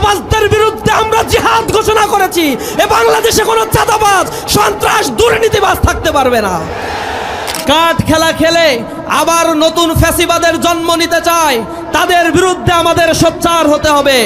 চাঁদাবাজদের বিরুদ্ধে আমরা জিহাদ ঘোষণা করেছি। এ বাংলাদেশে কোনো চাঁদাবাজ, সন্ত্রাস, দুর্নীতিবাজ থাকতে পারবে না। কাঠ খেলা খেলে আবার নতুন ফ্যাসিবাদের জন্ম নিতে চায়, তাদের বিরুদ্ধে আমাদের সোচ্চার হতে হবে।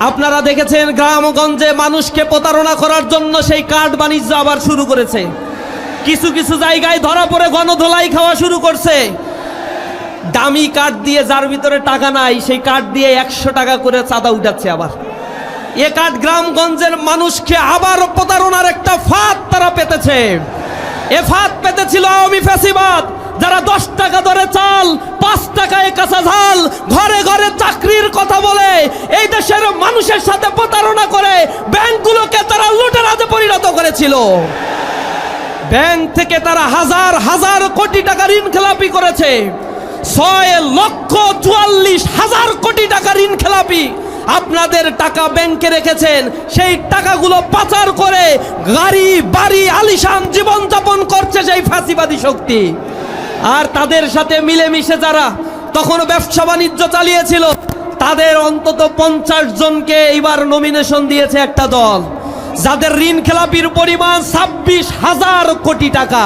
আপনারা দেখেছেন গ্রামগঞ্জে মানুষকে প্রতারণা করার জন্য সেই কাঠ বাণিজ্য আবার শুরু করেছে। কিছু কিছু জায়গায় ধরা পড়ে গণধোলাই খাওয়া শুরু করছে। দামি কাঠ দিয়ে, যার ভিতরে টাকা নাই, সেই কাঠ দিয়ে 100 টাকা করে চাঁদা উঠাচ্ছে। আবার এ কাঠ গ্রামগঞ্জের মানুষকে আবার প্রতারণার একটা ফাঁদ তারা পেতেছে। এ ফাঁদ পেতেছিল আওয়ামী ফ্যাসিবাদ, যারা 10 টাকা দরে চাল, 5 টাকায় কাঁচা ঝাল, ঘরে ঘরে চাকরির কথা বলে এই দেশের মানুষের সাথে প্রতারণা করে ব্যাংকগুলোকে তারা লুটেরাজে পরিণত করেছিল। ব্যাংক থেকে তারা হাজার হাজার কোটি টাকা ঋণ খেলাপি করেছে। 6,44,000 কোটি টাকা ঋণ খেলাপি। আপনাদের টাকা ব্যাংকে রেখেছেন, সেই টাকাগুলো পাচার করে গাড়ি বাড়ি আলিশান জীবনযাপন করছে সেই ফ্যাসিবাদী শক্তি। আর তাদের সাথে মিলেমিশে যারা তখন ব্যবসা বাণিজ্য চালিয়েছিল, তাদের অন্তত 50 জনকে এবার নমিনেশন দিয়েছে একটা দল, যাদের ঋণ খেলাপির পরিমাণ 26,000 কোটি টাকা।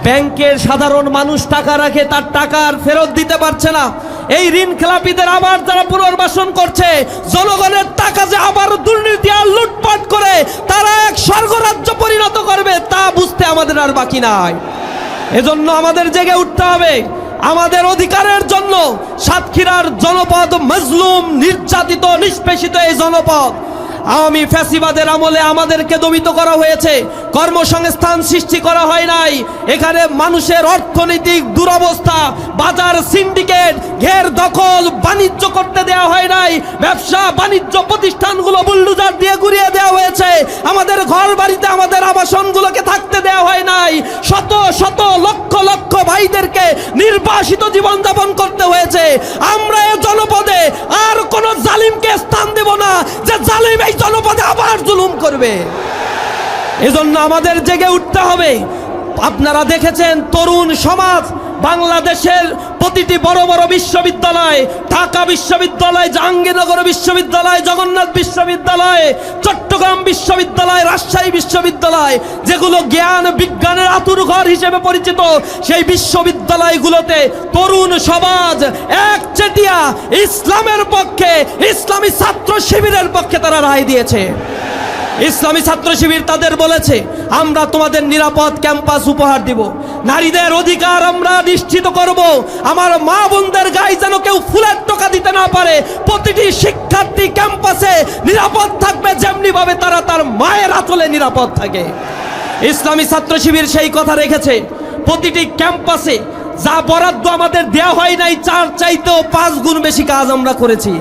ব্যাংকের সাধারণ মানুষ টাকা রাখে, তার টাকা আর ফেরত দিতে পারছে না। এই ঋণ খেলাপিদের আবার যারা পুনর্বাসন করছে, জনগণের টাকা যে আবার দুর্নীতি আর লুটপাট করে তারা এক স্বর্গরাজ্য পরিণত করবে, তা বুঝতে আমাদের আর বাকি নাই। এজন্য আমাদের জেগে উঠতে হবে আমাদের অধিকারের জন্য। সাতক্ষীরার জনপদ মজলুম, নির্যাতিত, নিষ্পেষিত এই জনপদ আওয়ামী ফ্যাসিবাদের আমলে আমাদেরকে দমিত করা হয়েছে, কর্মসংস্থান সৃষ্টি করা হয় নাই। এখানে মানুষের অর্থনৈতিক দুরবস্থা, বাজার সিন্ডিকেট, ঘের দখল, বাণিজ্য করতে দেওয়া হয় নাই। ব্যবসা বাণিজ্য প্রতিষ্ঠানগুলো বুলডোজার দিয়ে গুড়িয়ে দেওয়া হয়েছে। আমাদের ঘর বাড়িতে, আমাদের আবাসনগুলোকে থাকতে দেওয়া হয় নাই। শত শত লক্ষ লক্ষ ভাইদেরকে নির্বাসিত জীবনযাপন করতে হয়েছে। আমরা এই জনপদে আর কোনো জালিমকে স্থান দেব না, যে জালিম এই জনপদে আবার জুলুম করবে। এজন্য আমাদের জেগে উঠতে হবে। আপনারা দেখেছেন তরুণ সমাজ বাংলাদেশের প্রতিটি বড় বড় বিশ্ববিদ্যালয়, ঢাকা বিশ্ববিদ্যালয়, জাহাঙ্গীরনগর বিশ্ববিদ্যালয়, জগন্নাথ বিশ্ববিদ্যালয়, চট্টগ্রাম বিশ্ববিদ্যালয়, রাজশাহী বিশ্ববিদ্যালয়, যেগুলো জ্ঞান বিজ্ঞানের আতুরঘর হিসেবে পরিচিত, সেই বিশ্ববিদ্যালয়গুলোতে তরুণ সমাজ একচেটিয়া ইসলামের পক্ষে, ইসলামী ছাত্র শিবিরের পক্ষে তারা রায় দিয়েছে। ইসলামী ছাত্র শিবির তাদের বলেছে, আমরা তোমাদের নিরাপদ ক্যাম্পাস উপহার দিব, নারীদের অধিকার আমরা নিশ্চিত করব, আমার মা বোনদের গায়ে যেন কেউ ফুলের টোকা দিতে না পারে, প্রতিটি শিক্ষার্থী ক্যাম্পাসে নিরাপদ থাকবে যেমনি ভাবে তারা তার মায়ের আঁচলে নিরাপদ থাকে। ইসলামী ছাত্র শিবির সেই কথা রেখেছে। প্রতিটি ক্যাম্পাসে যা বরাদ্দ আমাদের দেওয়া হয় নাই, 4 চাইতেও 5 গুণ বেশি কাজ আমরা করেছি।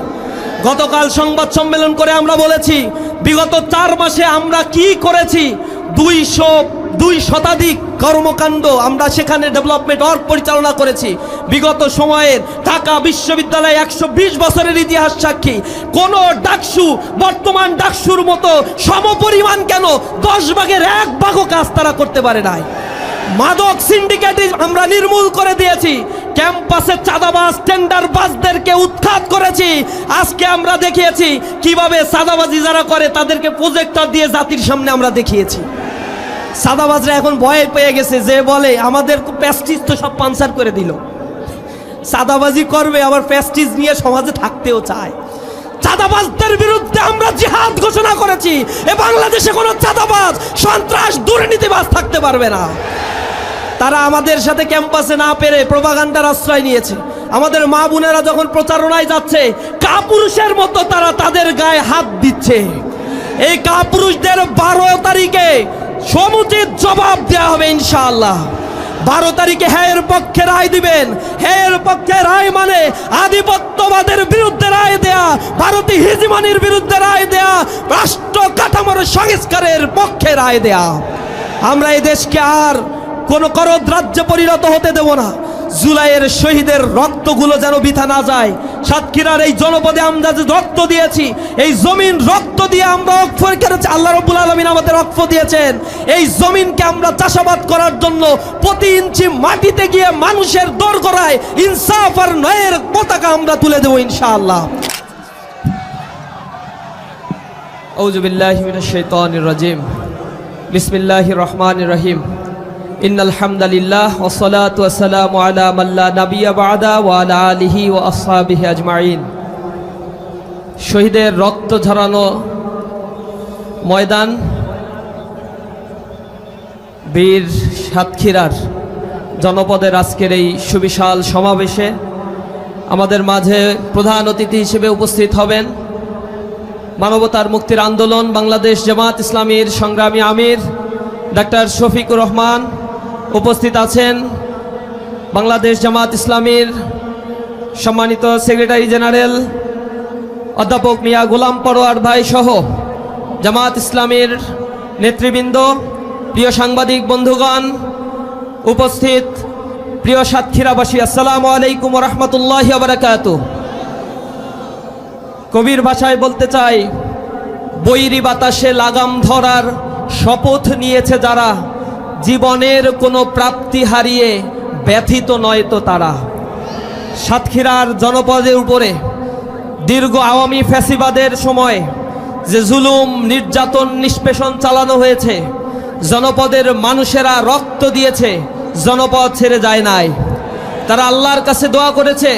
গতকাল সংবাদ সম্মেলন করে আমরা বলেছি, বিগত 4 মাসে আমরা কি করেছি। 200 শতাধিক কর্মকাণ্ড আমরা সেখানে ডেভেলপমেন্ট ওয়ার্ক পরিচালনা করেছি। বিগত সময়ের ঢাকা বিশ্ববিদ্যালয় 120 বছরের ইতিহাস সাক্ষী। কোন ডাকসু বর্তমান ডাকসুর মতো সমপরিমাণ কেন 10 ভাগের 1 ভাগও কাজ তারা করতে পারে নাই। মাদক সিন্ডিকেট আমরা নির্মূল করে দিয়েছি। ক্যাম্পাসে চাঁদাবাজ, টেন্ডারবাজদেরকে উৎখাত করেছি। আজকে আমরা দেখিয়েছি কিভাবে চাঁদাবাজি যারা করে তাদেরকে প্রজেক্টর দিয়ে জাতির সামনে আমরা দেখিয়েছি। চাঁদাবাজরা এখন ভয় পেয়ে গেছে, যে বলে আমাদের প্যাস্টিজ তো সব পাঞ্চার করে দিল। চাঁদাবাজি করবে, আবার প্যাস্টিজ নিয়ে সমাজে থাকতেও চায়। চাঁদাবাজদের বিরুদ্ধে আমরা জিহাদ ঘোষণা করেছি। এ বাংলাদেশে কোনো চাঁদাবাজ, সন্ত্রাস, দুর্নীতিবাজ থাকতে পারবে না। তারা আমাদের সাথে ক্যাম্পাসে না পেরে প্রোপাগান্ডার আশ্রয় নিয়েছে। আমাদের মা বোনেরা যখন প্রচারণায় যাচ্ছে, কাপুরুষের মতো তারা তাদের গায়ে হাত দিচ্ছে। এই কাপুরুষদের 12 তারিখে সমুচিত জবাব দেওয়া হবে ইনশাআল্লাহ। 12 তারিখে হ্যায়ের পক্ষে রায় দিবেন। হ্যায়ের পক্ষে রায় মানে আধিপত্যবাদের বিরুদ্ধে রায় দেয়া, ভারতীয় হিজমনির বিরুদ্ধে রায় দেয়া, রাষ্ট্র কাঠামোর সংস্কারের পক্ষে রায় দেয়া। আমরা এই দেশকে আর কোনো করদ রাজ্যে পরিণত হতে দেব না। জুলাইয়ের শহীদের রক্তগুলো যেন বৃথা না যায়। সাতক্ষীরার এই জনপদে আমরা যে রক্ত দিয়েছি, এই জমিন রক্ত দিয়ে আমরা ওয়াকফ করেছি। আল্লাহ রাব্বুল আলামিন আমাদের ওয়াকফ দিয়েছেন। এই জমিনকে আমরা চাষাবাদ করার জন্য প্রতি ইঞ্চি মাটিতে গিয়ে মানুষের দোরগোড়ায় ইনসাফ আর ন্যায়ের পতাকা আমরা তুলে দেব ইনশাআল্লাহ। আউযু বিল্লাহি মিনাশ শাইতানির রাজিম। বিসমিল্লাহির রহমানির রহিম। ইন্নাল হামদালিল্লাহ ওয়াস সালাতু ওয়াস সালামু আলা মান লা নাবিয়্যা বা'দা ওয়া আলা আলিহি ওয়া আসহাবিহি আজমাইন। শহীদের রক্ত ঝরানো ময়দান বীর সাতক্ষীরার জনপদের আজকের এই সুবিশাল সমাবেশে আমাদের মাঝে প্রধান অতিথি হিসেবে উপস্থিত হবেন মানবতার মুক্তির আন্দোলন বাংলাদেশ জামাত ইসলামীর সংগ্রামী আমির ডাক্তার শফিকুর রহমান। উপস্থিত আছেন বাংলাদেশ জামাত ইসলামীর সম্মানিত সেক্রেটারি জেনারেল অধ্যাপক মিয়া গোলাম পরোয়ার ভাই সহ জামাত ইসলামীর নেতৃবৃন্দ, প্রিয় সাংবাদিক বন্ধুগণ, উপস্থিত প্রিয় সাতক্ষীরাবাসী, আসসালামু আলাইকুম ওয়া রাহমাতুল্লাহি ওয়া বারাকাতুহু। কবির ভাষায় বলতে চাই, বৈরী বাতাসে লাগাম ধরার শপথ নিয়েছে যারা, জীবনের কোনো প্রাপ্তি হারিয়ে ব্যথিত নয় তো তারা। সাতক্ষীরার জনপদের উপরে দীর্ঘ আওয়ামী ফ্যাসিবাদের সময় যে জুলুম নির্যাতন নিষ্পেষণ চালানো হয়েছে, জনপদের মানুষেরা রক্ত দিয়েছে, জনপদ ছেড়ে যায় নাই। তারা আল্লাহর কাছে দোয়া করেছে,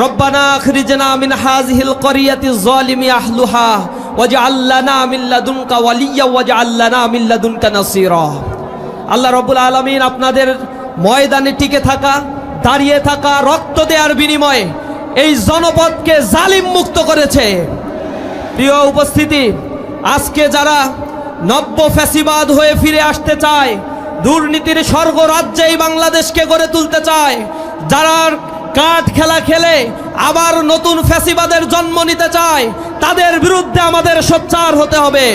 রব্বানা আখরিজনা মিন হাযিহিল ক্বরিয়াতি যালিমি আহলুহা ওয়াজআল লানা মিন লাদুনকা ওয়ালিয়্যা ওয়াজআল লানা মিন লাদুনকা নাসীরা। আল্লাহ রাব্বুল আলামিন আপনাদের ময়দানে টিকে থাকা, দাঁড়িয়ে থাকা, রক্ত দেওয়ার বিনিময়ে এই জনপদকে জালিম মুক্ত করেছে। প্রিয় উপস্থিতি, আজকে যারা নব্য ফ্যাসিবাদ হয়ে ফিরে আসতে চায়, দুর্নীতির স্বর্গরাজ্যে এই বাংলাদেশকে গড়ে তুলতে চায়, যারা কাঠ খেলা খেলে আবার নতুন ফ্যাসিবাদের জন্ম নিতে চায়, তাদের বিরুদ্ধে আমাদের সোচ্চার হতে হবে।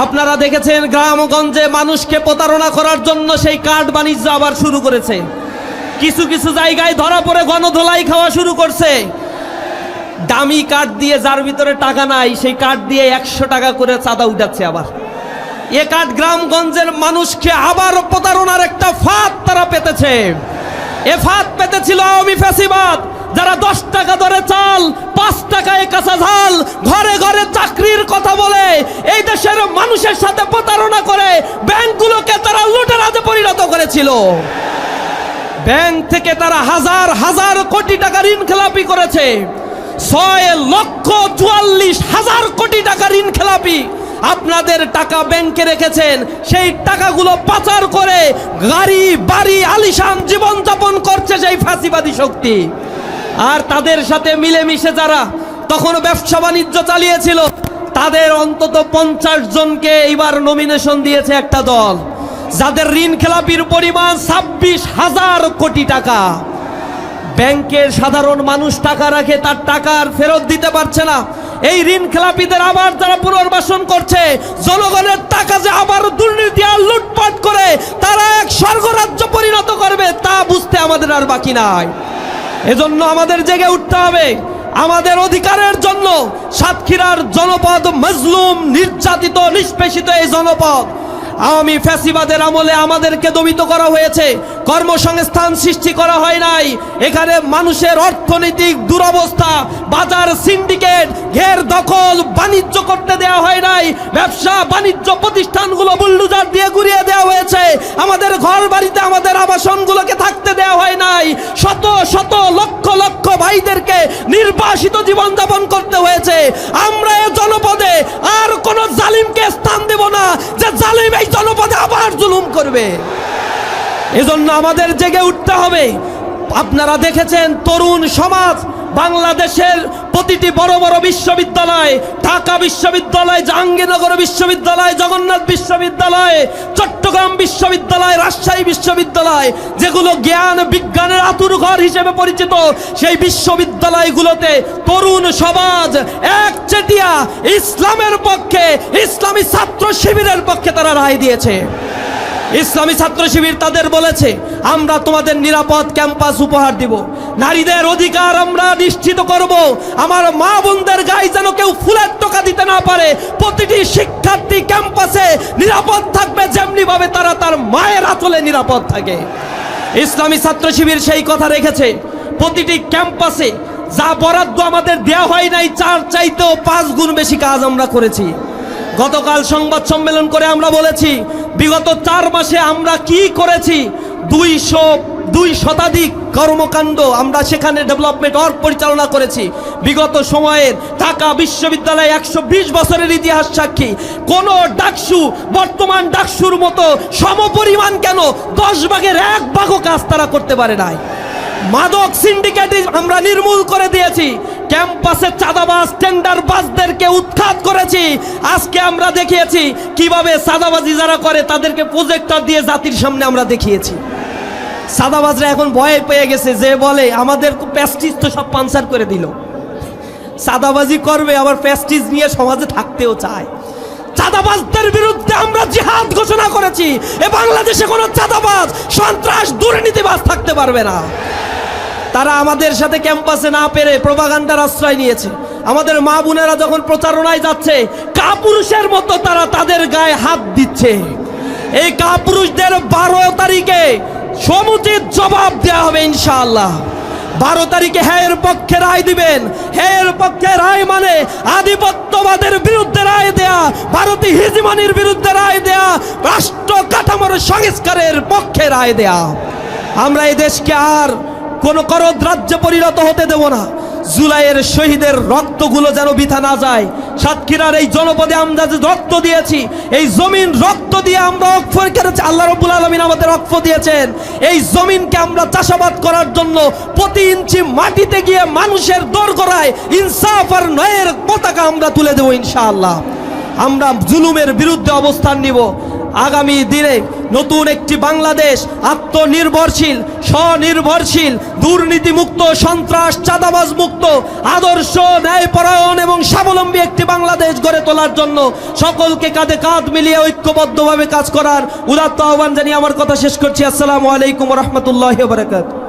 আপনারা দেখেছেন গ্রামগঞ্জে মানুষকে প্রতারণা করার জন্য সেই কাঠ বাণিজ্য আবার শুরু করেছে। কিছু কিছু জায়গায় ধরা পড়ে গণধোলাই খাওয়া শুরু করছে। দামি কাঠ দিয়ে, যার ভিতরে টাকা নাই, সেই কাঠ দিয়ে 100 টাকা করে চাঁদা উঠাচ্ছে। আবার এ কাঠ গ্রামগঞ্জের মানুষকে আবার প্রতারণার একটা ফাঁদ তারা পেতেছে। এ ফাঁদ পেতেছিল আওয়ামী ফ্যাসিবাদ, যারা 10 টাকা দরে চাল, 5 টাকায় কাঁচা ঝাল, ঘরে ঘরে চাকরির কথা বলে এই দেশের মানুষের সাথে প্রতারণা করে ব্যাংকগুলোকে তারা লুটেরাজে পরিণত করেছিল। ব্যাংক থেকে তারা হাজার হাজার কোটি টাকা ঋণ খেলাপি করেছে। 6,44,000 কোটি টাকা ঋণ খেলাপি। আপনাদের টাকা ব্যাংকে রেখেছেন, সেই টাকাগুলো পাচার করে গাড়ি বাড়ি আলিশান জীবনযাপন করছে সেই ফ্যাসিবাদী শক্তি। আর তাদের সাথে মিলেমিশে যারা তখন ব্যবসা বাণিজ্য চালিয়েছিল, তাদের অন্তত 50 জনকে এইবার নমিনেশন দিয়েছে একটা দল, যাদের ঋণ খেলাপির পরিমাণ 26,000 কোটি টাকা। ব্যাংকের সাধারণ মানুষ টাকা রাখে, তার টাকা আর ফেরত দিতে পারছে না। এই ঋণ খেলাপিদের আবার যারা পুনর্বাসন করছে, জনগণের টাকা যে আবার দুর্নীতি আর লুটপাট করে তারা এক স্বর্গরাজ্য পরিণত করবে, তা বুঝতে আমাদের আর বাকি নাই। এজন্য আমাদের জেগে উঠতে হবে আমাদের অধিকারের জন্য। সাতক্ষীরার জনপদ মজলুম, নির্যাতিত, নিষ্পেষিত এই জনপদ। আওয়ামী ফ্যাসিবাদের আমলে আমাদেরকে দমিত করা হয়েছে, কর্মসংস্থান সৃষ্টি করা হয় নাই। এখানে মানুষের অর্থনৈতিক দুরবস্থা, বাজার সিন্ডিকেট, ঘের দখল, বাণিজ্য করতে দেওয়া হয় নাই। ব্যবসা বাণিজ্য প্রতিষ্ঠানগুলো বুলডোজার দিয়ে গুড়িয়ে দেওয়া হয়েছে। আমাদের ঘর বাড়িতে, আমাদের আবাসনগুলোকে থাকতে দেওয়া হয় নাই। শত শত লক্ষ লক্ষ ভাইদেরকে নির্বাসিত জীবনযাপন করতে হয়েছে। আমরা এই জনপদে আর কোন জালিমকে স্থান দেব না, যে জালিম এই জনপদে আবার জুলুম করবে। এজন্য আমাদের জেগে উঠতে হবে। আপনারা দেখেছেন তরুণ সমাজ, বাংলাদেশের প্রতিটি বড় বড় বিশ্ববিদ্যালয়, ঢাকা বিশ্ববিদ্যালয়, জাহাঙ্গীরনগর বিশ্ববিদ্যালয়, জগন্নাথ বিশ্ববিদ্যালয়, চট্টগ্রাম বিশ্ববিদ্যালয়, রাজশাহী বিশ্ববিদ্যালয়, যেগুলো জ্ঞান বিজ্ঞানের আতুরঘর হিসেবে পরিচিত, সেই বিশ্ববিদ্যালয়গুলোতে তরুণ সমাজ একচেটিয়া ইসলামের পক্ষে, ইসলামী ছাত্র শিবিরের পক্ষে তারা রায় দিয়েছে। ইসলামী ছাত্র শিবির তাদের বলেছে, আমরা তোমাদের নিরাপদ ক্যাম্পাস উপহার দিব, নারীদের অধিকার আমরা নিশ্চিত করব, আমার মা বোনদের গায়ে যেন কেউ ফুলের টোকা দিতে না পারে, প্রতিটি শিক্ষার্থী ক্যাম্পাসে নিরাপদ থাকবে যেমনি ভাবে তারা তার মায়ের আঁচলে নিরাপদ থাকে। ইসলামী ছাত্র শিবির সেই কথা রেখেছে। প্রতিটি ক্যাম্পাসে যা বরাদ্দ আমাদের দেয়া হয় নাই, চার চাইতেও 5 গুণ বেশি কাজ আমরা করেছি। গতকাল সংবাদ সম্মেলন করে আমরা বলেছি বিগত 4 মাসে আমরা কি করেছি। 202 শতাধিক কর্মকাণ্ড আমরা সেখানে ডেভেলপমেন্ট ওয়ার্ক পরিচালনা করেছি। বিগত সময়ের ঢাকা বিশ্ববিদ্যালয় 120 বছরের ইতিহাস সাক্ষী। কোন ডাকসু বর্তমান ডাকসুর মতো সমপরিমাণ কেন 10 ভাগের 1 ভাগও কাজ তারা করতে পারে নাই। মাদক সিন্ডিকেট আমরা নির্মূল করে দিয়েছি। ক্যাম্পাসে চাঁদাবাজ টেন্ডারবাজদেরকে উৎখাত করেছি। আজকে আমরা দেখিয়েছি কিভাবে চাঁদাবাজি যারা করে তাদেরকে প্রজেক্টর দিয়ে জাতির সামনে আমরা দেখিয়েছি। চাঁদাবাজরা এখন ভয় পেয়ে গেছে, যে বলে আমাদের প্যাস্টিজ তো সব পাঞ্চার করে দিল। চাঁদাবাজি করবে আবার প্যাস্টিজ নিয়ে সমাজে থাকতেও চায়। চাঁদাবাজদের বিরুদ্ধে আমরা জিহাদ ঘোষণা করেছি। এ বাংলাদেশে কোনো চাঁদাবাজ, সন্ত্রাস, দুর্নীতিবাজ থাকতে পারবে না। তারা আমাদের সাথে ক্যাম্পাসে না পেরে প্রোপাগান্ডার আশ্রয় নিয়েছে। আমাদের মা বোনেরা যখন প্রচারণায় যাচ্ছে কাপুরুষের মতো তারা তাদের গায়ে হাত দিচ্ছে। এই কাপুরুষদের 12 তারিখে সমুচিত জবাব দেওয়া হবে ইনশাআল্লাহ। 12 তারিখে হ্যায়ের পক্ষে রায় দিবেন। হ্যায়ের পক্ষে রায় মানে আধিপত্যবাদের বিরুদ্ধে রায় দেয়া, ভারতীয় হিজমানির বিরুদ্ধে রায় দেয়া, রাষ্ট্র কাঠামোর সংস্কারের পক্ষে রায় দেয়া। আমরা এই দেশকে আর কোন করদ রাজ্যে পরিণত হতে দেব না। জুলাইয়ের শহীদের রক্তগুলো যেন বৃথা না যায়। সাতক্ষীরার এই জনপদে আমরা যে রক্ত দিয়েছি, এই জমিন রক্ত দিয়ে আমরা ওয়াকফ করেছি। আল্লাহ রাব্বুল আলামিন আমাদের ওয়াকফ দিয়েছেন। এই জমিনকে আমরা চাষাবাদ করার জন্য প্রতি ইঞ্চি মাটিতে গিয়ে মানুষের দোরগোড়ায় ইনসাফ আর ন্যায়ের পতাকা আমরা তুলে দেব ইনশাআল্লাহ। আমরা জুলুমের বিরুদ্ধে অবস্থান নিব। আগামী দিনে নতুন একটি বাংলাদেশ, আত্মনির্ভরশীল, স্বনির্ভরশীল, দুর্নীতিমুক্ত, সন্ত্রাস চাঁদাবাজ মুক্ত, আদর্শ, ন্যায়পরায়ণ এবং স্বাবলম্বী একটি বাংলাদেশ গড়ে তোলার জন্য সকলকে কাঁধে কাঁধ মিলিয়ে ঐক্যবদ্ধভাবে কাজ করার উদাত্ত আহ্বান জানিয়ে আমার কথা শেষ করছি। আসসালামু আলাইকুম ওয়া রাহমাতুল্লাহি ওয়া বারাকাতুহু।